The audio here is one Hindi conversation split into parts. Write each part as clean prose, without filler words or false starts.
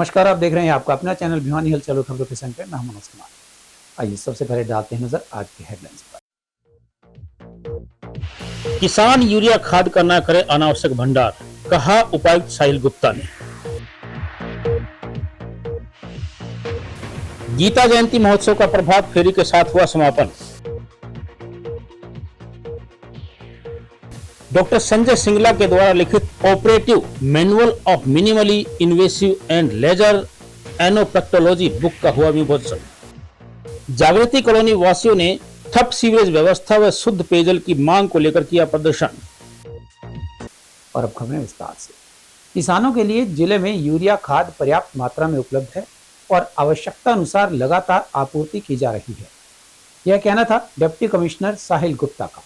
नमस्कार, आप देख रहे हैं आपका अपना चैनल भिवानी हलचल खबरों के संग पे मैं हूं मनोज कुमार। आइए सबसे पहले डालते हैं नजर आज के हेडलाइंस पर। किसान यूरिया खाद का न करे अनावश्यक भंडार, कहा उपायुक्त साहिल गुप्ता ने। गीता जयंती महोत्सव का प्रभात फेरी के साथ हुआ समापन। डॉक्टर संजय सिंगला के द्वारा लिखित operative manual of minimally invasive and laser anoproctology book का हुआ विमोचन। जागृति कॉलोनी वासियों ने ठप सीवरेज व्यवस्था व शुद्ध पेयजल की मांग को लेकर किया प्रदर्शन। और अब खबरें विस्तार से। किसानों के लिए जिले में यूरिया खाद पर्याप्त मात्रा में उपलब्ध है और आवश्यकता अनुसार लगातार आपूर्ति की जा रही है। यह कहना था डिप्टी कमिश्नर साहिल गुप्ता का।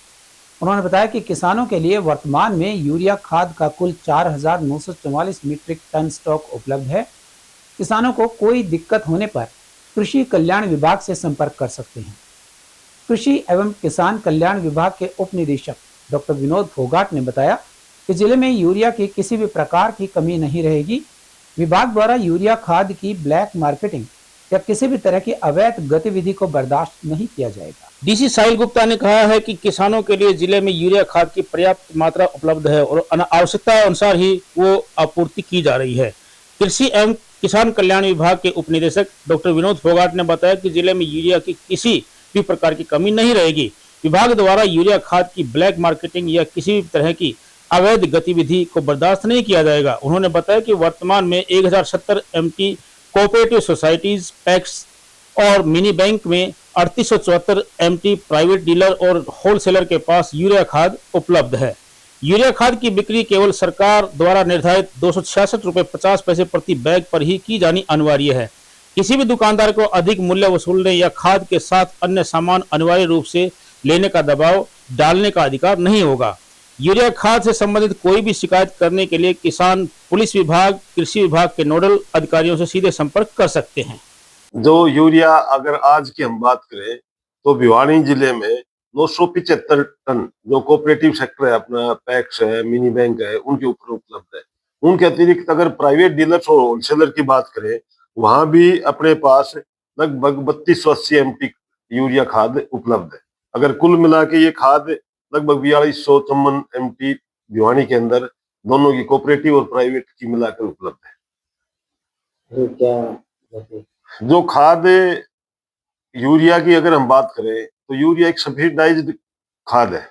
उन्होंने बताया कि किसानों के लिए वर्तमान में यूरिया खाद का कुल 4,944 मीट्रिक टन स्टॉक उपलब्ध है। किसानों को कोई दिक्कत होने पर कृषि कल्याण विभाग से संपर्क कर सकते हैं। कृषि एवं किसान कल्याण विभाग के उप निदेशक डॉक्टर विनोद फोगाट ने बताया कि जिले में यूरिया की किसी भी प्रकार की कमी नहीं रहेगी। विभाग द्वारा यूरिया खाद की ब्लैक मार्केटिंग या किसी भी तरह की अवैध गतिविधि को बर्दाश्त नहीं किया जाएगा। डीसी साहिल गुप्ता ने कहा है कि किसानों के लिए जिले में यूरिया खाद की पर्याप्त मात्रा उपलब्ध है और आवश्यकता अनुसार ही वो आपूर्ति की जा रही है। कृषि एवं किसान कल्याण विभाग के उप निदेशक डॉक्टर विनोद फोगाट ने बताया कि जिले में यूरिया की किसी भी प्रकार की कमी नहीं रहेगी। विभाग द्वारा यूरिया खाद की ब्लैक मार्केटिंग या किसी भी तरह की अवैध गतिविधि को बर्दाश्त नहीं किया जाएगा। उन्होंने बताया कि वर्तमान में 1070 एमटी कोऑपरेटिव सोसाइटीज, पैक्स और मिनी बैंक में 3874 एमटी प्राइवेट डीलर और होलसेलर के पास यूरिया खाद उपलब्ध है। यूरिया खाद की बिक्री केवल सरकार द्वारा निर्धारित 266 रुपये 50 पैसे प्रति बैग पर ही की जानी अनिवार्य है। किसी भी दुकानदार को अधिक मूल्य वसूलने या खाद के साथ अन्य सामान अनिवार्य रूप से लेने का दबाव डालने का अधिकार नहीं होगा। यूरिया खाद से संबंधित कोई भी शिकायत करने के लिए किसान, पुलिस विभाग, कृषि विभाग के नोडल अधिकारियों से सीधे संपर्क कर सकते हैं। जो यूरिया अगर आज की हम बात करें तो भिवानी जिले में 975 टन जो कोऑपरेटिव सेक्टर है, अपना पैक्स है, मिनी बैंक है, उनके ऊपर उपलब्ध है। उनके अतिरिक्त अगर प्राइवेट डीलर्स और होलसेलर की बात करें, वहां भी अपने पास लगभग 3280 एमटी यूरिया खाद उपलब्ध है। अगर कुल मिला के ये खाद लगभग 4254 एमटी भिवानी के अंदर दोनों की कोऑपरेटिव और प्राइवेट की मिलाकर उपलब्ध है। जो खाद यूरिया की अगर हम बात करें तो यूरिया एक सब्सिडाइज्ड खाद है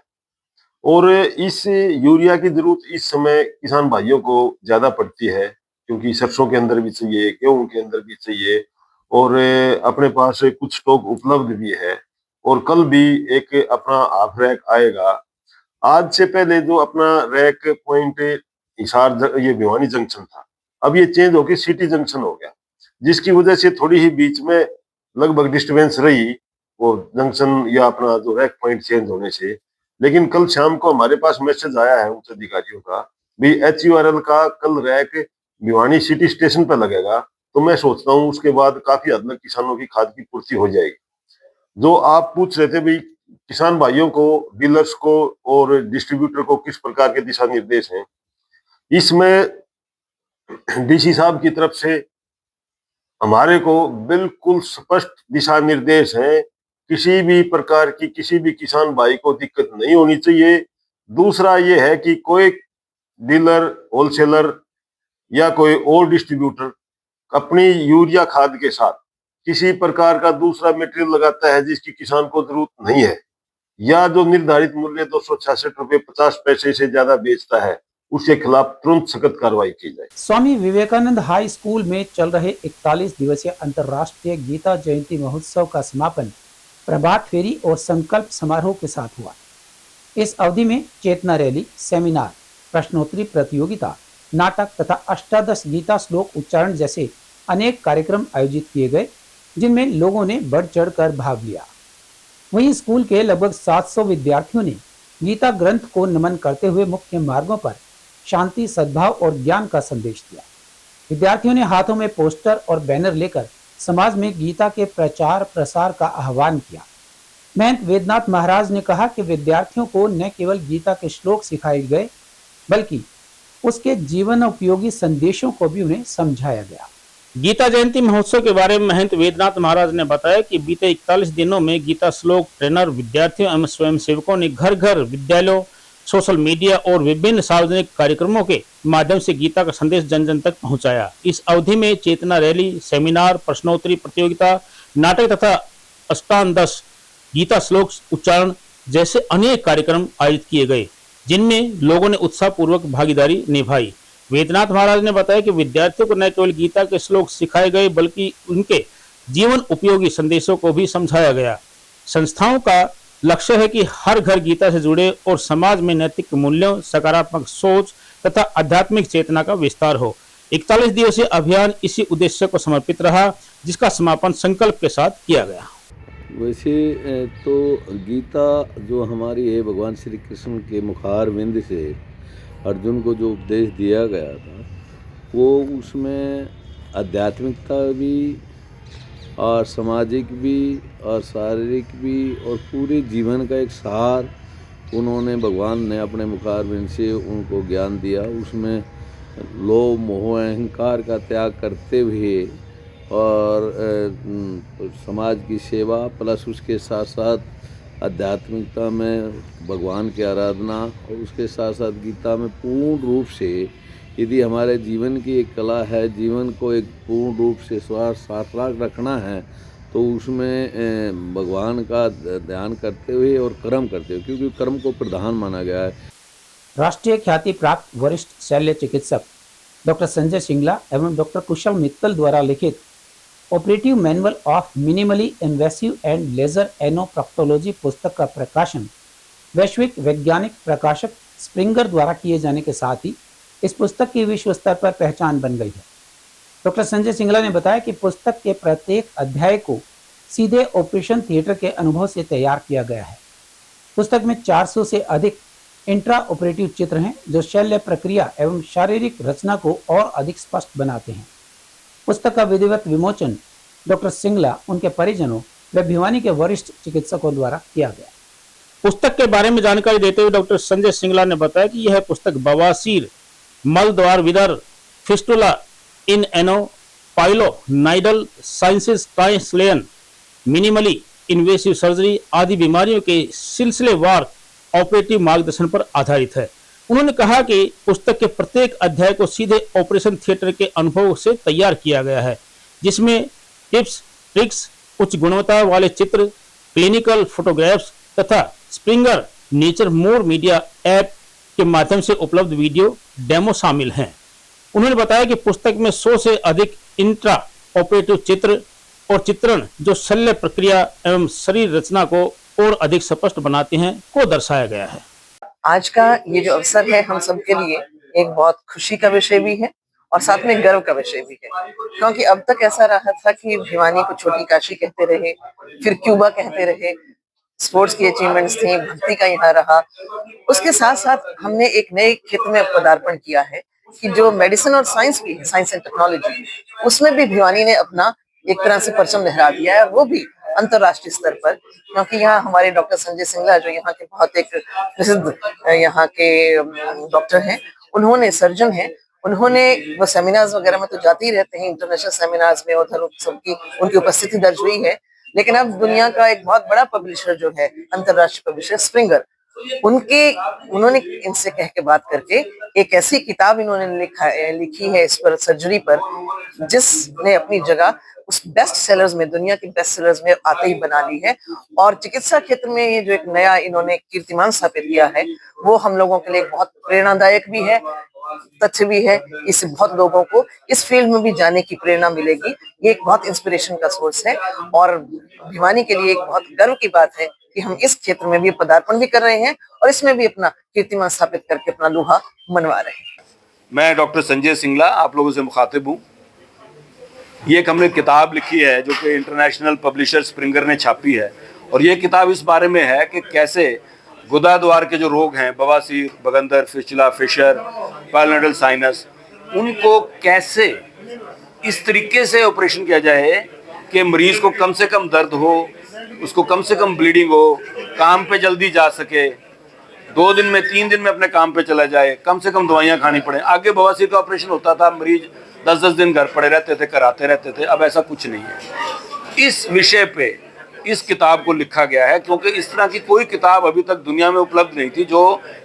और इस यूरिया की जरूरत इस समय किसान भाइयों को ज्यादा पड़ती है, क्योंकि सरसों के अंदर भी चाहिए, गेहूं के अंदर भी चाहिए और अपने पास कुछ स्टॉक उपलब्ध भी है। और कल भी एक अपना हाफ रैक आएगा। आज से पहले जो अपना रैक पॉइंट हिसार ये भिवानी जंक्शन था, अब ये चेंज होकर सिटी जंक्शन हो गया, जिसकी वजह से थोड़ी ही बीच में लगभग डिस्टर्बेंस रही वो जंक्शन या अपना जो रैक पॉइंट चेंज होने से। लेकिन कल शाम को हमारे पास मैसेज आया है उच्च अधिकारियों का भी HURL का कल रैक भिवानी सिटी स्टेशन पर लगेगा। तो मैं सोचता हूँ उसके बाद काफी हद तक किसानों की खाद की पूर्ति हो जाएगी। जो आप पूछ रहे थे भाई किसान भाइयों को, डीलर्स को और डिस्ट्रीब्यूटर को किस प्रकार के दिशा निर्देश हैं, इसमें डीसी साहब की तरफ से हमारे को बिल्कुल स्पष्ट दिशा निर्देश हैं। किसी भी प्रकार की किसी भी किसान भाई को दिक्कत नहीं होनी चाहिए। दूसरा ये है कि कोई डीलर, होलसेलर या कोई और डिस्ट्रीब्यूटर अपनी यूरिया खाद के साथ किसी प्रकार का दूसरा मटेरियल लगाता है जिसकी किसान को जरूरत नहीं है, या जो निर्धारित मूल्य 266 रुपये 50 पैसे से ज्यादा बेचता है, उसके खिलाफ तुरंत सख्त कार्रवाई की जाए। स्वामी विवेकानंद हाई स्कूल में चल रहे 41 दिवसीय अंतर्राष्ट्रीय गीता जयंती महोत्सव का समापन प्रभात फेरी और संकल्प समारोह के साथ हुआ। इस अवधि में चेतना रैली, सेमिनार, प्रश्नोत्तरी प्रतियोगिता, नाटक तथा अष्टादश गीता श्लोक उच्चारण जैसे अनेक कार्यक्रम आयोजित किए गए, जिनमें लोगों ने बढ़ चढ़कर भाग लिया। वहीं स्कूल के लगभग 700 विद्यार्थियों ने गीता ग्रंथ को नमन करते हुए मुख्य मार्गों पर शांति, सद्भाव और ज्ञान का संदेश दिया। विद्यार्थियों ने हाथों में पोस्टर और बैनर लेकर समाज में गीता के प्रचार प्रसार का आह्वान किया। महंत वेदनाथ महाराज ने कहा कि विद्यार्थियों को न केवल गीता के श्लोक सिखाए गए, बल्कि उसके जीवन उपयोगी संदेशों को भी उन्हें समझाया गया। गीता जयंती महोत्सव के बारे में महंत वेदनाथ महाराज ने बताया कि बीते 41 दिनों में गीता श्लोक ट्रेनर, विद्यार्थियों एवं स्वयं सेवकों ने घर घर, विद्यालयों, सोशल मीडिया और विभिन्न सार्वजनिक कार्यक्रमों के माध्यम से गीता का संदेश जन जन तक पहुंचाया। इस अवधि में चेतना रैली, सेमिनार, प्रश्नोत्तरी प्रतियोगिता, नाटक तथा अष्टादश गीता श्लोक उच्चारण जैसे अनेक कार्यक्रम आयोजित किए गए, जिनमें लोगों ने उत्साहपूर्वक भागीदारी निभाई। वेदनाथ महाराज ने बताया कि विद्यार्थियों को न केवल गीता के श्लोक सिखाए गए बल्कि उनके जीवन उपयोगी संदेशों को भी समझाया गया। संस्थाओं का लक्ष्य है कि हर घर गीता से जुड़े और समाज में नैतिक मूल्यों, सकारात्मक सोच तथा आध्यात्मिक चेतना का विस्तार हो। 41 दिवसीय अभियान इसी उद्देश्य को समर्पित रहा, जिसका समापन संकल्प के साथ किया गया। वैसे तो गीता जो हमारी है, भगवान श्री कृष्ण के मुखार विंद से अर्जुन को जो उपदेश दिया गया था, वो उसमें आध्यात्मिकता भी और सामाजिक भी और शारीरिक भी और पूरे जीवन का एक सार उन्होंने, भगवान ने अपने मुखार विंद से उनको ज्ञान दिया। उसमें लोभ, मोह, अहंकार का त्याग करते हुए और समाज की सेवा प्लस उसके साथ साथ आध्यात्मिकता में भगवान की आराधना और उसके साथ साथ गीता में पूर्ण रूप से, यदि हमारे जीवन की एक कला है, जीवन को एक पूर्ण रूप से सार्थक रखना है, तो उसमें भगवान का ध्यान करते हुए और कर्म करते हुए, क्योंकि कर्म को प्रधान माना गया है। राष्ट्रीय ख्याति प्राप्त वरिष्ठ शल्य चिकित्सक डॉक्टर संजय सिंगला एवं डॉक्टर कुशल मित्तल द्वारा लिखित operative manual of minimally invasive and laser anoproctology पुस्तक का प्रकाशन वैश्विक वैज्ञानिक प्रकाशक स्प्रिंगर द्वारा किए जाने के साथ ही इस पुस्तक की विश्व स्तर पर पहचान बन गई है। डॉक्टर संजय सिंगला ने बताया कि पुस्तक के प्रत्येक अध्याय को सीधे ऑपरेशन थिएटर के अनुभव से तैयार किया गया है। पुस्तक में 400 से अधिक इंट्रा ऑपरेटिव चित्र हैं, जो शल्य प्रक्रिया एवं शारीरिक रचना को और अधिक स्पष्ट बनाते हैं। पुस्तक का विधिवत विमोचन डॉक्टर सिंगला, उनके परिजनों व भिवानी के वरिष्ठ चिकित्सकों द्वारा किया गया। पुस्तक के बारे में जानकारी देते हुए डॉक्टर संजय सिंगला ने बताया कि यह पुस्तक बवासीर, मल द्वार विदर, fistula in ano pilonidal sciences translation, minimally invasive surgery आदि बीमारियों के सिलसिलेवार ऑपरेटिव मार्गदर्शन पर आधारित है। उन्होंने कहा कि पुस्तक के प्रत्येक अध्याय को सीधे ऑपरेशन थिएटर के अनुभव से तैयार किया गया है, जिसमें टिप्स, ट्रिक्स, उच्च गुणवत्ता वाले चित्र, क्लिनिकल फोटोग्राफ्स तथा स्प्रिंगर नेचर मोर मीडिया ऐप के माध्यम से उपलब्ध वीडियो डेमो शामिल हैं। उन्होंने बताया कि पुस्तक में 100 से अधिक इंट्रा ऑपरेटिव चित्र और चित्रण जो शल्य प्रक्रिया एवं शरीर रचना को और अधिक स्पष्ट बनाते हैं को दर्शाया गया है। आज का ये जो अवसर है हम सबके लिए एक बहुत खुशी का विषय भी है और साथ में गर्व का विषय भी है, क्योंकि अब तक ऐसा रहा था कि भिवानी को छोटी काशी कहते रहे, फिर क्यूबा कहते रहे, स्पोर्ट्स की अचीवमेंट्स थी, भक्ति का यहाँ रहा। उसके साथ साथ हमने एक नए क्षेत्र में पदार्पण किया है कि जो मेडिसिन और साइंस भी है, साइंस एंड टेक्नोलॉजी, उसमें भी भिवानी ने अपना एक तरह से परचम लहरा दिया है, वो भी अंतरराष्ट्रीय स्तर पर। क्योंकि यहाँ हमारे डॉक्टर संजय सिंगला जो यहाँ के बहुत एक प्रसिद्ध यहाँ के डॉक्टर हैं, उन्होंने सर्जन हैं, उन्होंने वो सेमिनार्स वगैरह में तो जाते ही रहते हैं, इंटरनेशनल सेमिनार्स में उधर सबकी उनकी उपस्थिति दर्ज हुई है। लेकिन अब दुनिया का एक बहुत बड़ा पब्लिशर जो है, अंतरराष्ट्रीय पब्लिशर स्प्रिंगर, उन्होंने इनसे कह के बात करके एक ऐसी किताब इन्होंने लिखी है इस पर, सर्जरी पर, जिसने अपनी जगह उस बेस्ट सेलर्स में, दुनिया के बेस्ट सेलर्स में आते ही बना ली है। और चिकित्सा क्षेत्र में ये जो एक नया इन्होंने कीर्तिमान स्थापित किया है, वो हम लोगों के लिए बहुत प्रेरणादायक भी है, तथ्य भी है। इससे बहुत लोगों को इस फील्ड में भी जाने की प्रेरणा मिलेगी। ये एक बहुत इंस्पिरेशन का सोर्स है और भिवानी के लिए एक बहुत गर्व की बात है कि हम इस क्षेत्र में भी पदार्पण भी कर रहे हैं और इसमें भी अपना कीर्तिमान स्थापित करके अपना लोहा मनवा रहे हैं। मैं डॉक्टर संजय सिंगला आप लोगों से मुखातिब हूँ। ये एक हमने किताब लिखी है जो कि इंटरनेशनल पब्लिशर स्प्रिंगर ने छापी है, और ये किताब इस बारे में है कि कैसे गुदा द्वार के जो रोग हैं, बवासीर, बगंदर, फिस्टुला, फिशर, पाइलोनाइडल साइनस, उनको कैसे इस तरीके से ऑपरेशन किया जाए कि मरीज को कम से कम दर्द हो, उसको कम से कम ब्लीडिंग हो, काम पे जल्दी जा सके, 2 दिन में 3 दिन में अपने काम पे चला जाए, कम से कम दवाइयाँ खानी पड़े। आगे बवासीर का ऑपरेशन होता था, मरीज 10-10 दिन घर पड़े रहते थे, कराते रहते थे। अब ऐसा कुछ नहीं है। इस विषय पे इस किताब को लिखा गया है, क्योंकि इस तरह की कोई किताब अभी तक दुनिया में उपलब्ध नहीं थी। जो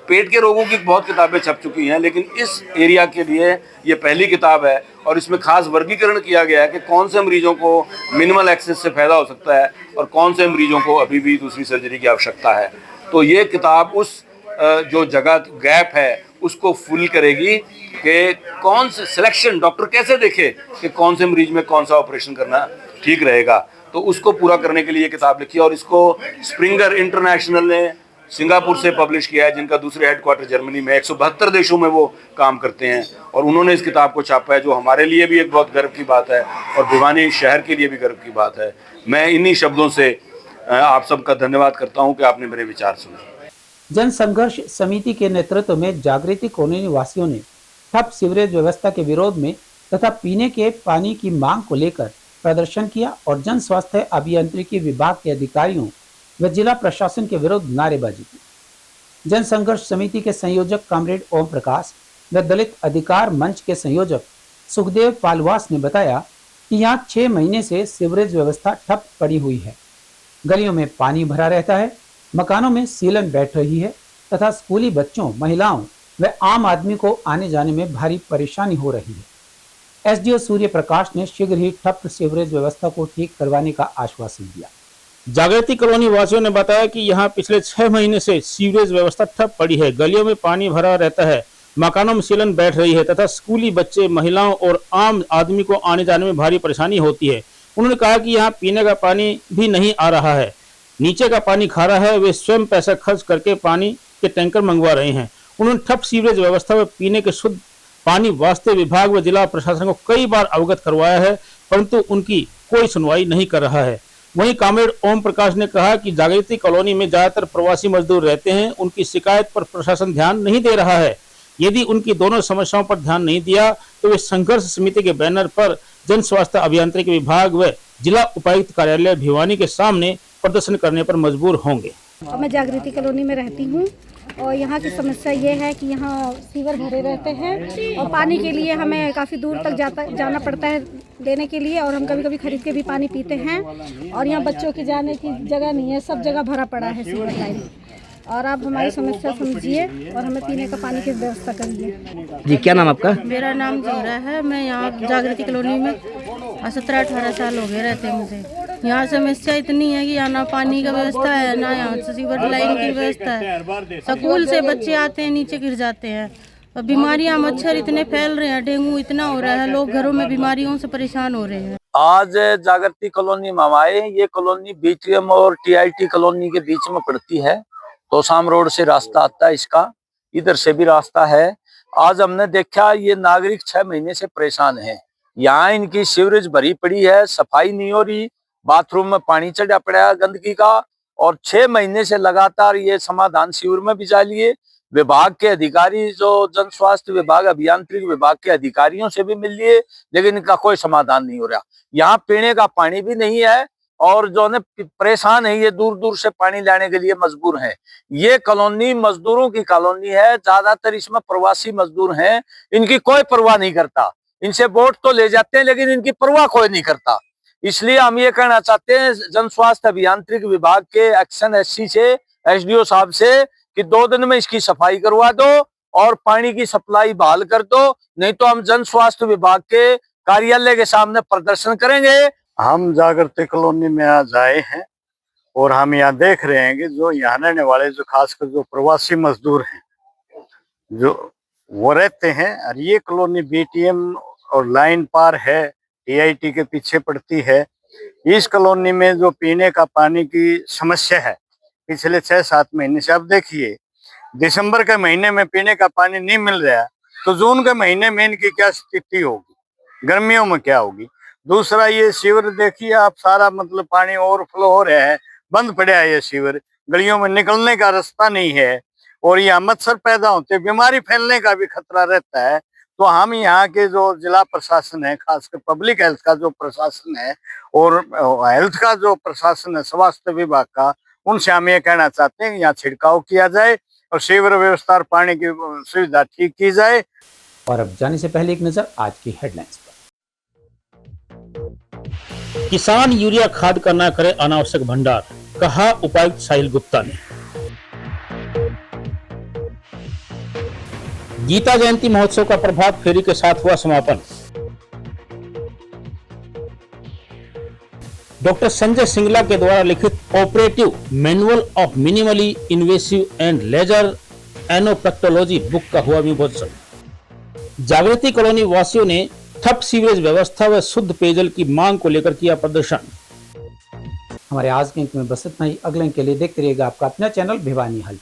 पेट के रोगों की बहुत किताबें छप चुकी हैं, लेकिन इस एरिया के लिए ये पहली किताब है। और इसमें खास वर्गीकरण किया गया है कि कौन से मरीजों को मिनिमल एक्सेस से फायदा हो सकता है और कौन से मरीजों को अभी भी दूसरी सर्जरी की आवश्यकता है। तो ये किताब उस जो जगह गैप है उसको फुल करेगी कि कौन से सिलेक्शन डॉक्टर कैसे देखे कि कौन से मरीज में कौन सा ऑपरेशन करना ठीक रहेगा। तो उसको पूरा करने के लिए ये किताब लिखी है। और इसको स्प्रिंगर इंटरनेशनल ने सिंगापुर से पब्लिश किया है, जिनका दूसरे हेडक्वार्टर जर्मनी में। 172 देशों में वो काम करते हैं और उन्होंने इस किताब को छापा है, जो हमारे लिए भी एक बहुत गर्व की बात है और भिवानी शहर के लिए भी गर्व की बात है। मैं इन्हीं शब्दों से आप सबका धन्यवाद करता हूं कि आपने मेरे विचार सुने। जन संघर्ष समिति के नेतृत्व में जागृति कॉलोनी वासियों ने ठप सीवरेज व्यवस्था के विरोध में तथा पीने के पानी की मांग को लेकर प्रदर्शन किया और जन स्वास्थ्य अभियांत्रिकी विभाग के अधिकारियों व जिला प्रशासन के विरुद्ध नारेबाजी की। जन संघर्ष समिति के संयोजक कॉमरेड ओम प्रकाश व दलित अधिकार मंच के संयोजक सुखदेव पालवास ने बताया कि यहाँ 6 महीने से सीवरेज व्यवस्था ठप पड़ी हुई है। गलियों में पानी भरा रहता है, मकानों में सीलन बैठ रही है तथा स्कूली बच्चों, महिलाओं व आम आदमी को आने जाने में भारी परेशानी हो रही है। एसडीओ सूर्य प्रकाश ने शीघ्र ही ठप सीवरेज व्यवस्था को ठीक करवाने का आश्वासन दिया। जागृति कॉलोनी वासियों ने बताया कि यहाँ पिछले 6 महीने से सीवरेज व्यवस्था ठप पड़ी है। गलियों में पानी भरा रहता है, मकानों में सीलन बैठ रही है तथा स्कूली बच्चे, महिलाओं और आम आदमी को आने जाने में भारी परेशानी होती है। उन्होंने कहा कि यहाँ पीने का पानी भी नहीं आ रहा है, नीचे का पानी खारा है। वे स्वयं पैसा खर्च करके पानी के टैंकर मंगवा रहे हैं। उन्होंने ठप सीवरेज व्यवस्था व पीने के शुद्ध पानी वास्ते विभाग व जिला प्रशासन को कई बार अवगत करवाया है, परंतु उनकी कोई सुनवाई नहीं कर रहा है। वहीं कॉमरेड ओम प्रकाश ने कहा कि जागृति कॉलोनी में ज्यादातर प्रवासी मजदूर रहते हैं, उनकी शिकायत पर प्रशासन ध्यान नहीं दे रहा है। यदि उनकी दोनों समस्याओं पर ध्यान नहीं दिया तो वे संघर्ष समिति के बैनर पर जन स्वास्थ्य अभियांत्रिकी विभाग व जिला उपायुक्त कार्यालय भिवानी के सामने प्रदर्शन करने पर मजबूर होंगे। मैं जागृति कॉलोनी में रहती हूँ और यहाँ की समस्या ये है कि यहाँ सीवर भरे रहते हैं और पानी के लिए हमें काफ़ी दूर तक जाना पड़ता है लेने के लिए, और हम कभी कभी खरीद के भी पानी पीते हैं। और यहाँ बच्चों की जाने की जगह नहीं है, सब जगह भरा पड़ा है सीवर लाइन। और आप हमारी समस्या समझिए और हमें पीने का पानी की व्यवस्था करिए। जी, क्या नाम आपका? मेरा नाम जोहरा है। मैं यहाँ जागृति कॉलोनी में 17-18 साल हो गए रहते हैं मुझे। यहाँ समस्या इतनी है कि यहाँ ना पानी का व्यवस्था है, ना यहाँ सीवर लाइन की व्यवस्था है। स्कूल से बच्चे आते हैं, नीचे गिर जाते हैं। और बीमारियाँ, मच्छर इतने फैल रहे हैं, डेंगू इतना हो रहा है, लोग घरों में बीमारियों से परेशान हो रहे हैं। आज जागृति कॉलोनी में आए। ये कॉलोनी बीटीएम और टीआईटी कॉलोनी के बीच में पड़ती है। तोसाम रोड से रास्ता आता है इसका, इधर से भी रास्ता है। आज हमने देखा ये नागरिक 6 महीने से परेशान हैं। यहाँ इनकी सीवरेज भरी पड़ी है, सफाई नहीं हो रही, बाथरूम में पानी चढ़ा पड़ा है गंदगी का। और 6 महीने से लगातार ये समाधान सीवर में भी जा लिए। विभाग के अधिकारी, जो जन स्वास्थ्य विभाग, अभियांत्रिक विभाग के अधिकारियों से भी मिल लिए, लेकिन इनका कोई समाधान नहीं हो रहा। यहाँ पीने का पानी भी नहीं है और जो है परेशान है, ये दूर दूर से पानी लाने के लिए मजबूर हैं। ये कॉलोनी मजदूरों की कॉलोनी है, ज्यादातर इसमें प्रवासी मजदूर हैं। इनकी कोई परवाह नहीं करता, इनसे वोट तो ले जाते हैं लेकिन इनकी परवाह कोई नहीं करता। इसलिए हम ये कहना चाहते हैं जन स्वास्थ्य अभियांत्रिक विभाग के एक्शन एससी से, एसडीओ साहब से, कि 2 दिन में इसकी सफाई करवा दो और पानी की सप्लाई बहाल कर दो, नहीं तो हम जन स्वास्थ्य विभाग के कार्यालय के सामने प्रदर्शन करेंगे। हम जागृति कॉलोनी में आज आए हैं और हम यहाँ देख रहे हैं कि जो यहाँ रहने वाले, जो खासकर जो प्रवासी मजदूर हैं, जो वो रहते हैं। और ये कॉलोनी बीटीएम और लाइन पार है, टीआईटी के पीछे पड़ती है। इस कॉलोनी में जो पीने का पानी की समस्या है पिछले 6-7 महीने से। अब देखिए, दिसंबर के महीने में पीने का पानी नहीं मिल रहा, तो जून के महीने में इनकी क्या स्थिति होगी, गर्मियों में क्या होगी। दूसरा, ये सीवर देखिए आप, सारा मतलब पानी ओवरफ्लो हो रहा है, बंद पड़ा है ये सीवर, गलियों में निकलने का रास्ता नहीं है और यहाँ मच्छर पैदा होते, बीमारी फैलने का भी खतरा रहता है। तो हम यहाँ के जो जिला प्रशासन है, खासकर पब्लिक हेल्थ का जो प्रशासन है और हेल्थ का जो प्रशासन है, स्वास्थ्य विभाग का, उनसे हम ये कहना चाहते हैं कि यहाँ छिड़काव किया जाए और सीवर व्यवस्था और पानी की सुविधा ठीक की जाए। और अब जाने से पहले एक नजर आज की हेडलाइंस पर। किसान यूरिया खाद का न करे अनावश्यक भंडार, कहा उपायुक्त साहिल गुप्ता ने। गीता जयंती महोत्सव का प्रभात फेरी के साथ हुआ समापन। डॉक्टर संजय सिंगला के द्वारा लिखित operative manual of minimally invasive and laser anoproctology book का हुआ विमोचन। जागृति कॉलोनी वासियों ने ठप सीवरेज व्यवस्था व शुद्ध पेयजल की मांग को लेकर किया प्रदर्शन। हमारे आज के अंक में बस इतना ही। अगले अंक के लिए देखते रहिएगा आपका अपना चैनल भिवानी हल।